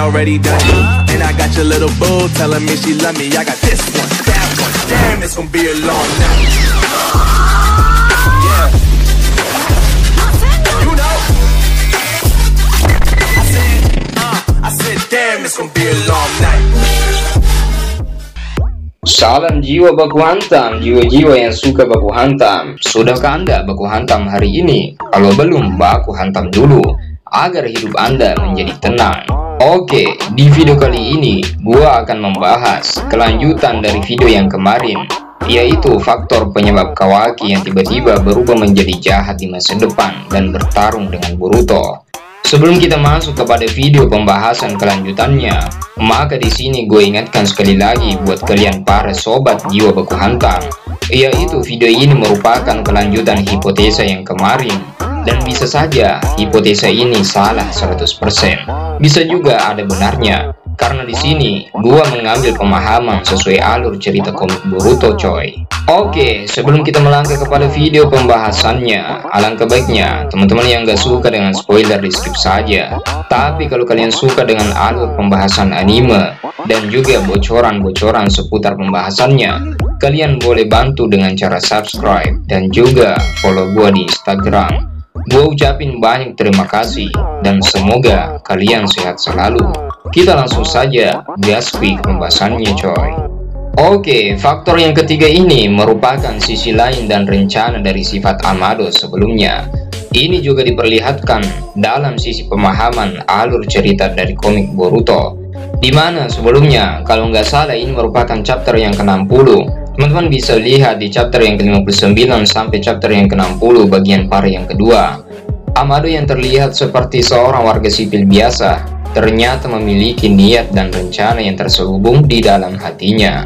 already done it. And I got your little boo telling me she love me. I got this one, that one. Damn, it's gonna be a long night. Yeah. You know. I said, damn, it's gonna be a long night. Salam jiwa baku hantam, jiwa-jiwa yang suka baku hantam. Sudahkah Anda baku hantam hari ini? Kalau belum, baku hantam dulu agar hidup Anda menjadi tenang. Oke, di video kali ini gua akan membahas kelanjutan dari video yang kemarin, yaitu faktor penyebab Kawaki yang tiba-tiba berubah menjadi jahat di masa depan dan bertarung dengan Boruto. Sebelum kita masuk kepada video pembahasan kelanjutannya, maka di sini gue ingatkan sekali lagi buat kalian para sobat jiwa baku hantam, yaitu video ini merupakan kelanjutan hipotesa yang kemarin, dan bisa saja hipotesa ini salah 100%. Bisa juga ada benarnya, karena di sini gua mengambil pemahaman sesuai alur cerita komik Boruto, coy. Oke, sebelum kita melangkah kepada video pembahasannya, alangkah baiknya teman-teman yang gak suka dengan spoiler di skip saja. Tapi kalau kalian suka dengan alur pembahasan anime dan juga bocoran-bocoran seputar pembahasannya, kalian boleh bantu dengan cara subscribe dan juga follow gua di Instagram. Gua ucapin banyak terima kasih dan semoga kalian sehat selalu. Kita langsung saja gaspik pembahasannya, coy. Oke, faktor yang ketiga ini merupakan sisi lain dan rencana dari sifat Amado sebelumnya. Ini juga diperlihatkan dalam sisi pemahaman alur cerita dari komik Boruto, dimana sebelumnya kalau nggak salah ini merupakan chapter yang ke-60. Teman-teman bisa lihat di chapter yang ke-59 sampai chapter yang ke-60 bagian par yang kedua. Amado yang terlihat seperti seorang warga sipil biasa ternyata memiliki niat dan rencana yang terselubung di dalam hatinya,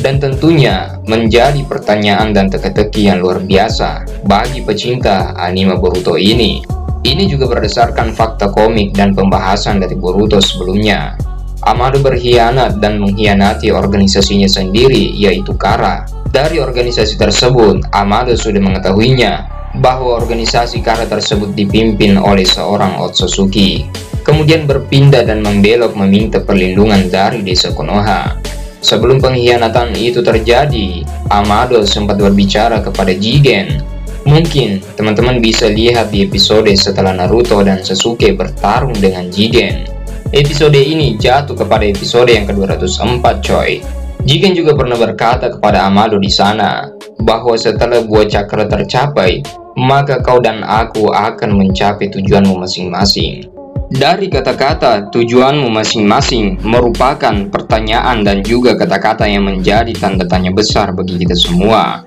dan tentunya menjadi pertanyaan dan teka-teki yang luar biasa bagi pecinta anime Boruto ini. Ini juga berdasarkan fakta komik dan pembahasan dari Boruto sebelumnya. Amado berkhianat dan mengkhianati organisasinya sendiri, yaitu Kara. Dari organisasi tersebut, Amado sudah mengetahuinya bahwa organisasi Kara tersebut dipimpin oleh seorang Otsutsuki, kemudian berpindah dan membelok meminta perlindungan dari desa Konoha. Sebelum pengkhianatan itu terjadi, Amado sempat berbicara kepada Jigen. Mungkin teman-teman bisa lihat di episode setelah Naruto dan Sasuke bertarung dengan Jigen. Episode ini jatuh kepada episode yang ke-204, coy. Jigen juga pernah berkata kepada Amado di sana bahwa setelah buah cakra tercapai, maka kau dan aku akan mencapai tujuanmu masing-masing. Dari kata-kata tujuanmu masing-masing merupakan pertanyaan dan juga kata-kata yang menjadi tanda tanya besar bagi kita semua.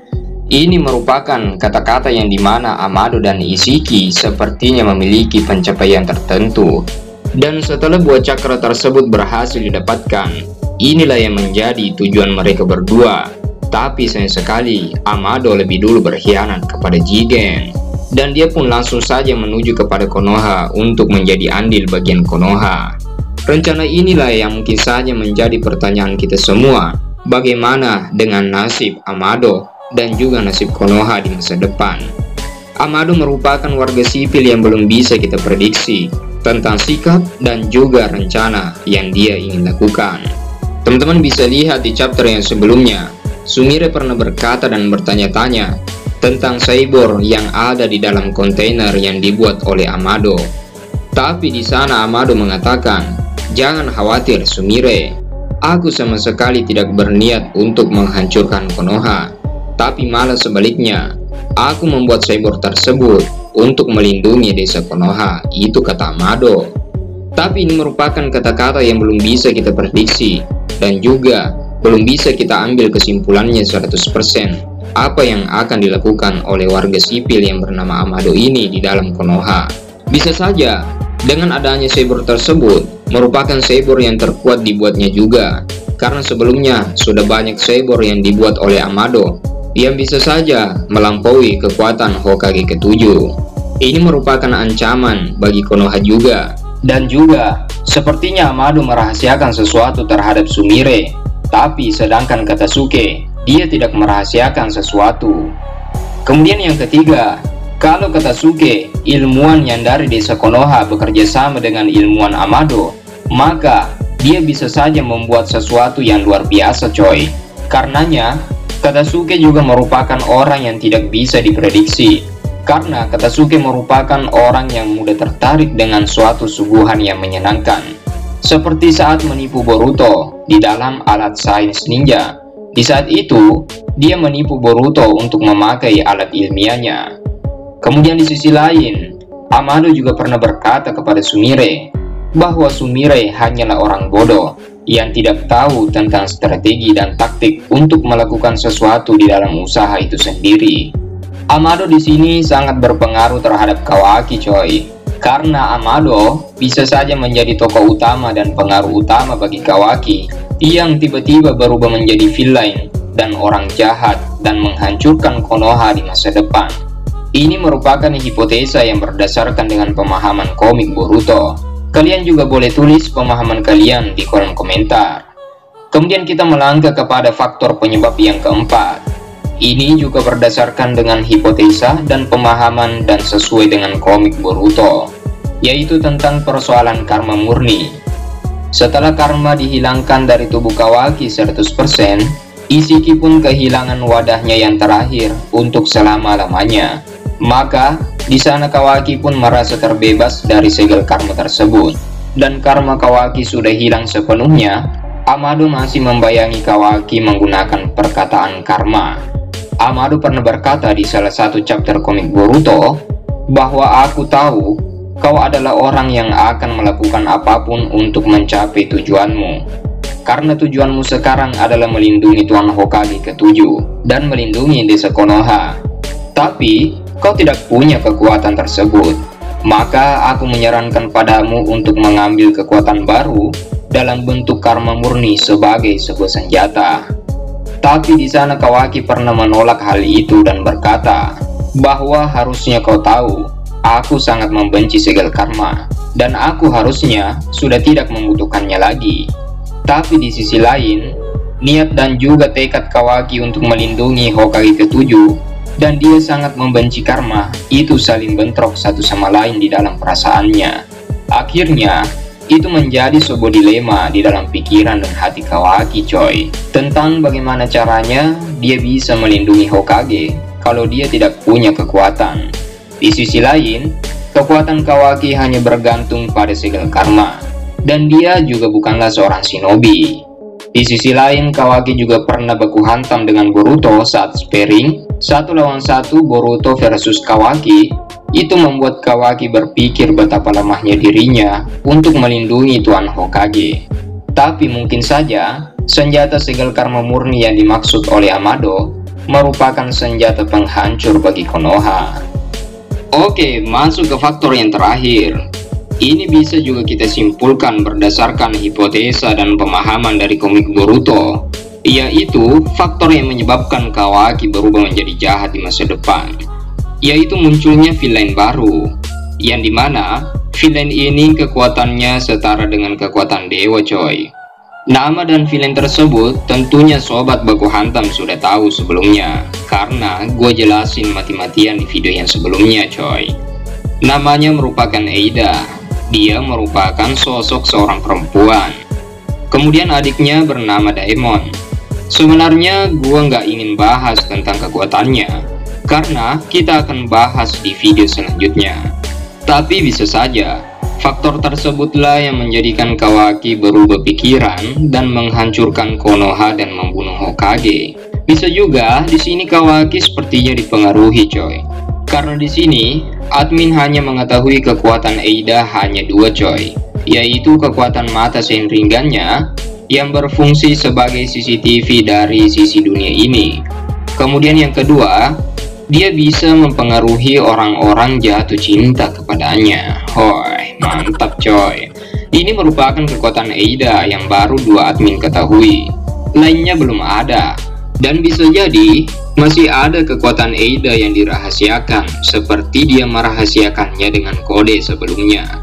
Ini merupakan kata-kata yang dimana Amado dan Isshiki sepertinya memiliki pencapaian tertentu. Dan setelah buah cakra tersebut berhasil didapatkan, inilah yang menjadi tujuan mereka berdua. Tapi sayang sekali, Amado lebih dulu berkhianat kepada Jigen, dan dia pun langsung saja menuju kepada Konoha untuk menjadi andil bagian Konoha. Rencana inilah yang mungkin saja menjadi pertanyaan kita semua. Bagaimana dengan nasib Amado dan juga nasib Konoha di masa depan? Amado merupakan warga sipil yang belum bisa kita prediksi tentang sikap dan juga rencana yang dia ingin lakukan. Teman-teman bisa lihat di chapter yang sebelumnya, Sumire pernah berkata dan bertanya-tanya tentang cyborg yang ada di dalam kontainer yang dibuat oleh Amado. Tapi di sana Amado mengatakan, "Jangan khawatir Sumire, aku sama sekali tidak berniat untuk menghancurkan Konoha, tapi malah sebaliknya, aku membuat cyborg tersebut untuk melindungi desa Konoha," itu kata Amado. Tapi ini merupakan kata-kata yang belum bisa kita prediksi dan juga belum bisa kita ambil kesimpulannya 100% apa yang akan dilakukan oleh warga sipil yang bernama Amado ini di dalam Konoha. Bisa saja dengan adanya cyborg tersebut merupakan cyborg yang terkuat dibuatnya juga, karena sebelumnya sudah banyak cyborg yang dibuat oleh Amado yang bisa saja melampaui kekuatan Hokage ke-7. Ini merupakan ancaman bagi Konoha juga. Dan juga sepertinya Amado merahasiakan sesuatu terhadap Sumire, tapi sedangkan Katasuke, dia tidak merahasiakan sesuatu. Kemudian yang ketiga, kalau Katasuke, ilmuwan yang dari desa Konoha bekerja sama dengan ilmuwan Amado, maka dia bisa saja membuat sesuatu yang luar biasa coy. Karenanya, Katasuke juga merupakan orang yang tidak bisa diprediksi, karena Katasuke merupakan orang yang mudah tertarik dengan suatu suguhan yang menyenangkan. Seperti saat menipu Boruto di dalam alat sains ninja. Di saat itu, dia menipu Boruto untuk memakai alat ilmiahnya. Kemudian di sisi lain, Amado juga pernah berkata kepada Sumire bahwa Sumire hanyalah orang bodoh yang tidak tahu tentang strategi dan taktik untuk melakukan sesuatu di dalam usaha itu sendiri. Amado di sini sangat berpengaruh terhadap Kawaki coy, karena Amado bisa saja menjadi tokoh utama dan pengaruh utama bagi Kawaki yang tiba-tiba berubah menjadi villain dan orang jahat dan menghancurkan Konoha di masa depan. Ini merupakan hipotesa yang berdasarkan dengan pemahaman komik Boruto. Kalian juga boleh tulis pemahaman kalian di kolom komentar. Kemudian kita melangkah kepada faktor penyebab yang keempat. Ini juga berdasarkan dengan hipotesa dan pemahaman dan sesuai dengan komik Boruto, yaitu tentang persoalan karma murni. Setelah karma dihilangkan dari tubuh Kawaki 100%, Isiki pun kehilangan wadahnya yang terakhir untuk selama-lamanya. Maka, di sana Kawaki pun merasa terbebas dari segel karma tersebut. Dan karma Kawaki sudah hilang sepenuhnya, Amado masih membayangi Kawaki menggunakan perkataan karma. Amado pernah berkata di salah satu chapter komik Boruto, bahwa aku tahu kau adalah orang yang akan melakukan apapun untuk mencapai tujuanmu. Karena tujuanmu sekarang adalah melindungi Tuan Hokage ke-7 dan melindungi desa Konoha. Tapi, kau tidak punya kekuatan tersebut. Maka aku menyarankan padamu untuk mengambil kekuatan baru dalam bentuk karma murni sebagai sebuah senjata. Tapi di sana Kawaki pernah menolak hal itu dan berkata, bahwa harusnya kau tahu, aku sangat membenci segel karma, dan aku harusnya sudah tidak membutuhkannya lagi. Tapi di sisi lain, niat dan juga tekad Kawaki untuk melindungi Hokage ke-7 dan dia sangat membenci karma itu saling bentrok satu sama lain di dalam perasaannya. Akhirnya, itu menjadi sebuah dilema di dalam pikiran dan hati Kawaki coy, tentang bagaimana caranya dia bisa melindungi Hokage kalau dia tidak punya kekuatan. Di sisi lain, kekuatan Kawaki hanya bergantung pada segel karma, dan dia juga bukanlah seorang shinobi. Di sisi lain, Kawaki juga pernah baku hantam dengan Boruto saat sparring 1 lawan 1 Boruto versus Kawaki. Itu membuat Kawaki berpikir betapa lemahnya dirinya untuk melindungi Tuan Hokage. Tapi mungkin saja, senjata segel karma murni yang dimaksud oleh Amado merupakan senjata penghancur bagi Konoha. Oke, masuk ke faktor yang terakhir. Ini bisa juga kita simpulkan berdasarkan hipotesa dan pemahaman dari komik Boruto, yaitu faktor yang menyebabkan Kawaki berubah menjadi jahat di masa depan, yaitu munculnya villain baru, yang dimana villain ini kekuatannya setara dengan kekuatan dewa coy. Nama dan villain tersebut tentunya sobat baku hantam sudah tahu sebelumnya, karena gue jelasin mati-matian di video yang sebelumnya coy. Namanya merupakan Eida. Dia merupakan sosok seorang perempuan. Kemudian adiknya bernama Daemon. Sebenarnya gue nggak ingin bahas tentang kekuatannya, karena kita akan bahas di video selanjutnya. Tapi bisa saja faktor tersebutlah yang menjadikan Kawaki berubah pikiran dan menghancurkan Konoha dan membunuh Hokage. Bisa juga di sini Kawaki sepertinya dipengaruhi coy. Karena di sini admin hanya mengetahui kekuatan Eida hanya 2 coy, yaitu kekuatan mata seinringannya yang berfungsi sebagai CCTV dari sisi dunia ini. Kemudian yang kedua, dia bisa mempengaruhi orang-orang jatuh cinta kepadanya. Hoi, mantap coy. Ini merupakan kekuatan Eida yang baru 2 admin ketahui. Lainnya belum ada. Dan bisa jadi masih ada kekuatan Eida yang dirahasiakan, seperti dia merahasiakannya dengan kode sebelumnya.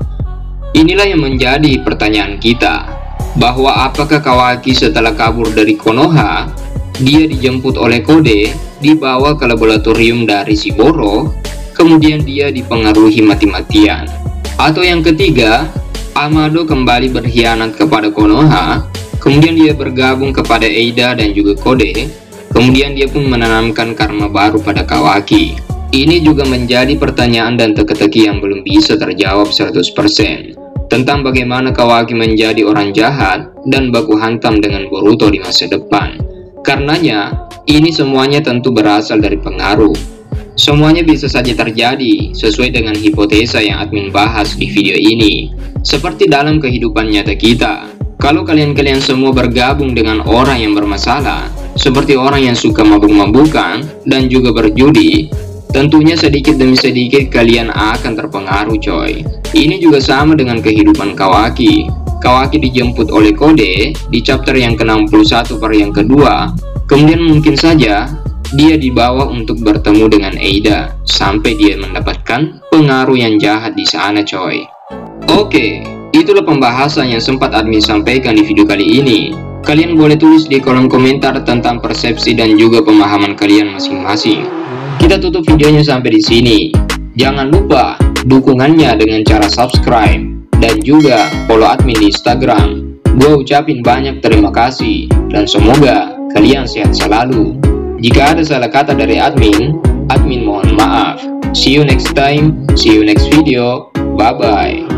Inilah yang menjadi pertanyaan kita, bahwa apakah Kawaki setelah kabur dari Konoha, dia dijemput oleh kode, dibawa ke laboratorium dari Shiboro, kemudian dia dipengaruhi mati-matian. Atau yang ketiga, Amado kembali berkhianat kepada Konoha, kemudian dia bergabung kepada Eida dan juga Kode, kemudian dia pun menanamkan karma baru pada Kawaki. Ini juga menjadi pertanyaan dan teka-teki yang belum bisa terjawab 100% tentang bagaimana Kawaki menjadi orang jahat dan baku hantam dengan Boruto di masa depan. Karenanya, ini semuanya tentu berasal dari pengaruh. Semuanya bisa saja terjadi sesuai dengan hipotesa yang admin bahas di video ini. Seperti dalam kehidupan nyata kita, kalau kalian-kalian semua bergabung dengan orang yang bermasalah, seperti orang yang suka mabuk-mabukan dan juga berjudi, tentunya sedikit demi sedikit kalian akan terpengaruh coy. Ini juga sama dengan kehidupan Kawaki. Kawaki dijemput oleh Kode di chapter yang ke-61 per yang kedua, kemudian mungkin saja dia dibawa untuk bertemu dengan Eida sampai dia mendapatkan pengaruh yang jahat di sana coy. Oke, itulah pembahasan yang sempat admin sampaikan di video kali ini. Kalian boleh tulis di kolom komentar tentang persepsi dan juga pemahaman kalian masing-masing. Kita tutup videonya sampai di sini. Jangan lupa dukungannya dengan cara subscribe dan juga follow admin di Instagram. Gue ucapin banyak terima kasih dan semoga kalian sehat selalu. Jika ada salah kata dari admin mohon maaf. See you next time, see you next video, bye bye.